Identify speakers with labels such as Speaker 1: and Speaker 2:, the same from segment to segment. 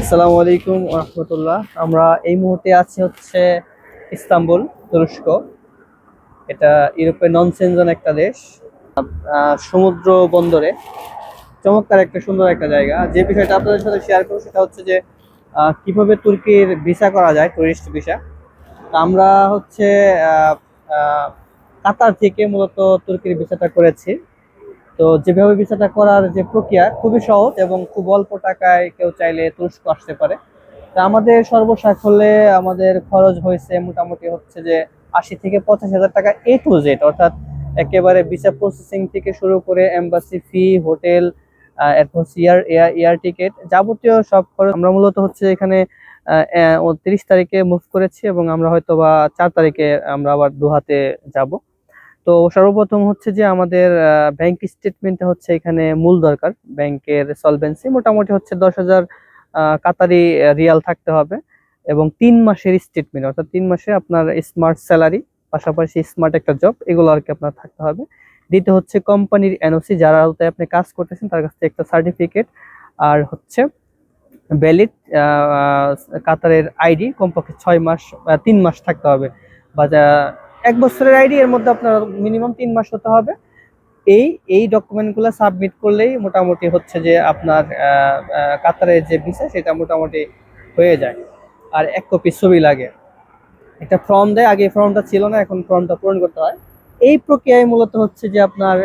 Speaker 1: আসসালামু আলাইকুম রহমতুল্লাহ। আমরা এই মুহূর্তে আছি হচ্ছে ইস্তাম্বুল, তুরস্ক। এটা ইউরোপের নন সেনজেন একটা দেশ। সমুদ্র বন্দরে চমৎকার একটা সুন্দর একটা জায়গা। যে বিষয়টা আপনাদের সাথে শেয়ার করবো সেটা হচ্ছে যে কিভাবে তুর্কির ভিসা করা যায়, টুরিস্ট ভিসা। আমরা হচ্ছে আহ, আহ, কাতার থেকে মূলত তুর্কির ভিসাটা করেছি। তো যেভাবে ভিসাটা করার যে প্রক্রিয়া খুবই সহজ এবং খুব অল্প টাকায় কেউ চাইলে তুরস্ক আসতে পারে। তা আমাদের সর্বসাকুল্যে আমাদের খরচ হয়েছে মোটামুটি হচ্ছে যে 80 থেকে 85 হাজার টাকা A to Z, অর্থাৎ একেবারে ভিসা প্রসেসিং থেকে শুরু করে এম্বাসি ফি, হোটেল, এরপর এয়ার এয়ার টিকিট, যাবতীয় সব খরচ। আমরা মূলত হচ্ছে এখানে 30 তারিখে মুভ করেছি এবং আমরা হয়তো বা 4 তারিখে আমরা আবার দোহাতে যাব। তো সর্বপ্রথম হচ্ছে যে আমাদের ব্যাংক স্টেটমেন্টটা হচ্ছে এখানে মূল দরকার। ব্যাংকের সলভেন্সি মোটামুটি হচ্ছে 10,000 কাতারি রিয়াল থাকতে হবে, এবং 3 মাসের স্টেটমেন্ট, অর্থাৎ 3 মাসে আপনার স্মার্ট স্যালারি, পাশাপাশি স্মার্ট একটা জব, এগুলো আর কি আপনার থাকতে হবে। দ্বিতীয় হচ্ছে কোম্পানির এনওসি, যারা আওতায় আপনি কাজ করতেছেন তার কাছ থেকে একটা সার্টিফিকেট। আর হচ্ছে ভ্যালিড কাতারের আইডি, কমপক্ষে 6 মাস, 3 মাস থাকতে হবে, বা 1 বছরের আইডি, এর মধ্যে আপনার মিনিমাম 3 মাস হতে হবে। এই এই ডকুমেন্টগুলো সাবমিট করলেই মোটামুটি হচ্ছে যে আপনার কাতারের যে ভিসা সেটা মোটামুটি হয়ে যায়। আর 1 কপি ছবি লাগে। একটা ফর্ম দেয়, আগে ফর্মটা ছিল না, এখন ফর্মটা পূরণ করতে হয়। এই প্রক্রিয়ায় মূলত হচ্ছে যে আপনার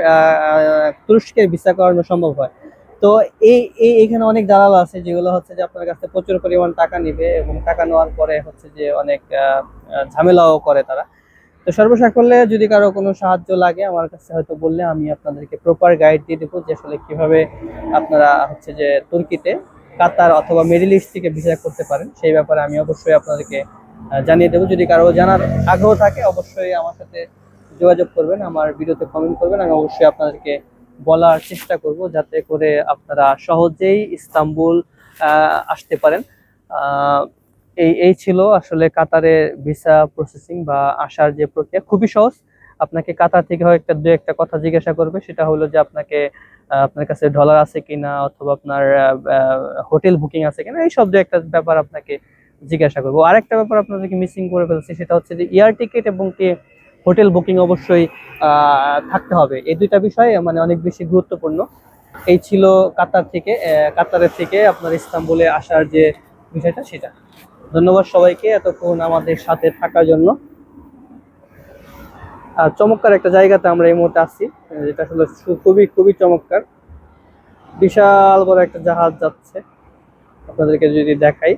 Speaker 1: তুরস্কের ভিসা করানো সম্ভব হয়। তো এখানে অনেক দালাল আছে যেগুলো হচ্ছে যে আপনার কাছে প্রচুর পরিমাণ টাকা নিবে, এবং টাকা নেওয়ার পরে হচ্ছে যে অনেক ঝামেলাও করে তারা। তো সর্বসাকুল্যে যদি কারো কোনো সাহায্য লাগে আমার কাছে হয়তো বললে আমি আপনাদেরকে প্রপার গাইড দিয়ে দেবো, যে আসলে কিভাবে আপনারা হচ্ছে যে তুর্কিতে, কাতার অথবা মিডল ইস্ট থেকে ভিসা করতে পারেন। সেই ব্যাপারে আমি অবশ্যই আপনাদেরকে জানিয়ে দেবো। যদি কারো জানার আগ্রহ থাকে অবশ্যই আমার সাথে যোগাযোগ করবেন, আমার ভিডিওতে কমেন্ট করবেন। আমি অবশ্যই আপনাদেরকে বলার চেষ্টা করব যাতে করে আপনারা সহজেই ইস্তাম্বুল আসতে পারেন। আহ, এই এই ছিল আসলে কাতারে ভিসা প্রসেসিং বা আসার যে প্রক্রিয়া, খুবই সহজ। আপনাকে কাতার থেকে হয় একটা দু একটা কথা জিজ্ঞাসা করবে, সেটা হলো যে আপনাকে আপনার কাছে ডলার আছে কিনা, অথবা আপনার হোটেল বুকিং আছে কিনা, এই সব দু একটা ব্যাপার আপনাকে জিজ্ঞাসা করবো। আরেকটা ব্যাপার আপনাদেরকে মিসিং করে ফেলছি, সেটা হচ্ছে যে এয়ার টিকিট এবং কি হোটেল বুকিং অবশ্যই থাকতে হবে। এই দুইটা বিষয় মানে অনেক বেশি গুরুত্বপূর্ণ। এই ছিল কাতারের থেকে আপনার ইস্তাম্বুলে আসার যে বিষয়টা সেটা। ধন্যবাদ সবাইকে এতক্ষণ আমাদের সাথে থাকার জন্য। আর চমৎকার একটা জায়গাতে আমরা এই মুহূর্তে আছি, যেটা আসলে খুবই খুবই চমৎকার। বিশাল বড় একটা জাহাজ যাচ্ছে, আপনাদেরকে যদি দেখাই।